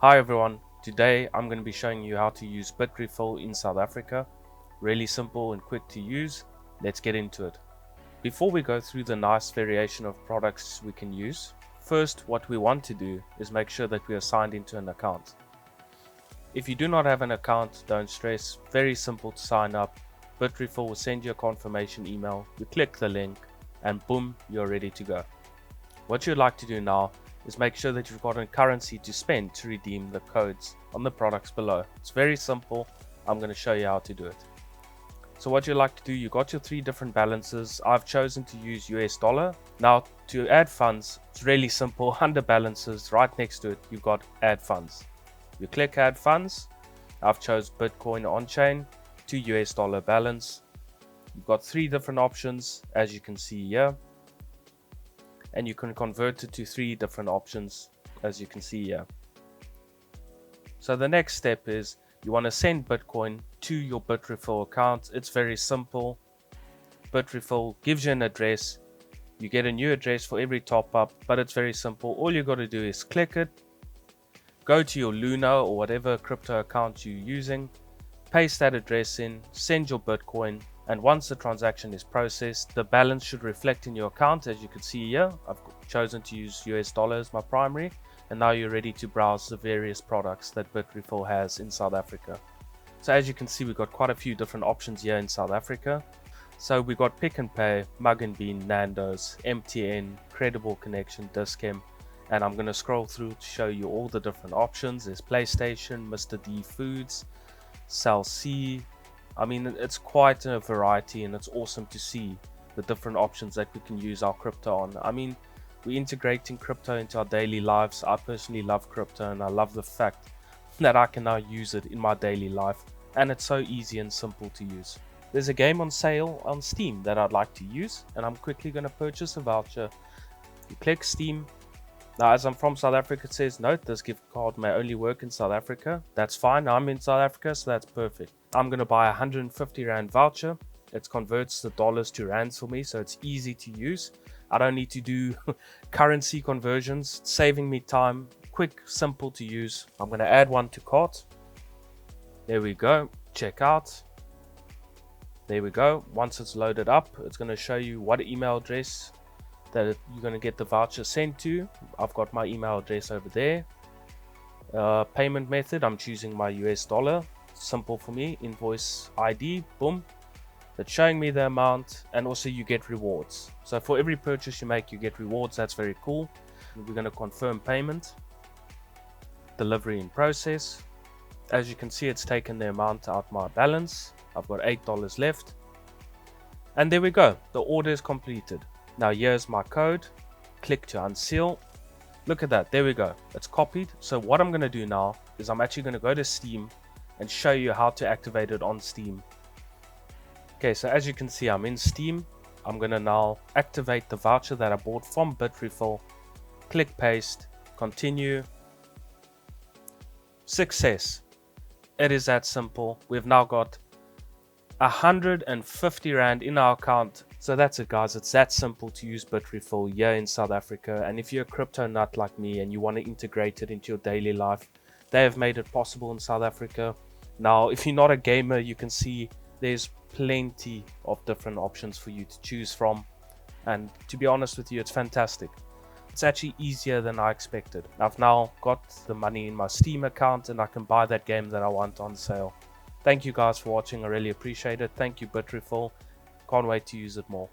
Hi everyone, today I'm going to be showing you how to use Bitrefill in South Africa. Really simple and quick to use. Let's get into it. Before we go through the nice variation of products we can use, first what we want to do is make sure that we are signed into an account. If you do not have an account, don't stress, very simple to sign up. Bitrefill will send you a confirmation email, you click the link and boom, you're ready to go. What you'd like to do now is make sure that you've got a currency to spend to redeem the codes on the products below. It's very simple. I'm going to show you how to do it. So what you'd like to do, you got your three different balances. I've chosen to use US dollar. Now to add funds, it's really simple. Under balances, right next to it, you've got add funds. You click add funds. I've chose Bitcoin on-chain to US dollar balance. You've got three different options as you can see here. And you can convert it to three different options as you can see here. So the next step is you want to send Bitcoin to your Bitrefill account. It's very simple. Bitrefill gives you an address. You get a new address for every top up, but it's very simple. All you got to do is click it, go to your Luna or whatever crypto account you're using, paste that address in, send your Bitcoin, and once the transaction is processed, the balance should reflect in your account. As you can see here, I've chosen to use US dollar as my primary, and now you're ready to browse the various products that Bitrefill has in South Africa. So as you can see, we've got quite a few different options here in South Africa. So we've got Pick n Pay, Mug n Bean, Nando's, MTN, Credible Connection, Dis-Chem, and I'm going to scroll through to show you all the different options. There's PlayStation, Mr. D Foods, Cell C. I mean, it's quite a variety, and it's awesome to see the different options that we can use our crypto on. I mean, we're integrating crypto into our daily lives. I personally love crypto, and I love the fact that I can now use it in my daily life, and it's so easy and simple to use. There's a game on sale on Steam that I'd like to use, and I'm quickly going to purchase a voucher. You click Steam. Now, as I'm from South Africa, it says, note, this gift card may only work in South Africa. That's fine. I'm in South Africa, so that's perfect. I'm going to buy a 150 Rand voucher. It converts the dollars to rands for me, so it's easy to use. I don't need to do currency conversions. It's saving me time. Quick, simple to use. I'm going to add one to cart. There we go. Check out. There we go. Once it's loaded up, it's going to show you what email address that you're going to get the voucher sent to. I've got my email address over there. Payment method, I'm choosing my US dollar. Simple for me. Invoice ID, boom. It's showing me the amount, and also you get rewards. So for every purchase you make, you get rewards. That's very cool. We're going to confirm payment. Delivery in process. As you can see, it's taken the amount out my balance. I've got $8 left. And there we go. The order is completed. Now here's my code. Click to unseal. Look at that. There we go. It's copied. So what I'm going to do now is I'm actually going to go to Steam and show you how to activate it on Steam. Okay, so as you can see, I'm in Steam. I'm going to now activate the voucher that I bought from Bitrefill. Click paste. Continue. Success. It is that simple. We've now got 150 Rand in our account. So that's it, guys. It's that simple to use Bitrefill here in South Africa. And if you're a crypto nut like me and you want to integrate it into your daily life, they have made it possible in South Africa. Now, if you're not a gamer, you can see there's plenty of different options for you to choose from. And to be honest with you, it's fantastic. It's actually easier than I expected. I've now got the money in my Steam account and I can buy that game that I want on sale. Thank you guys for watching. I really appreciate it. Thank you, Bitrefill. Can't wait to use it more.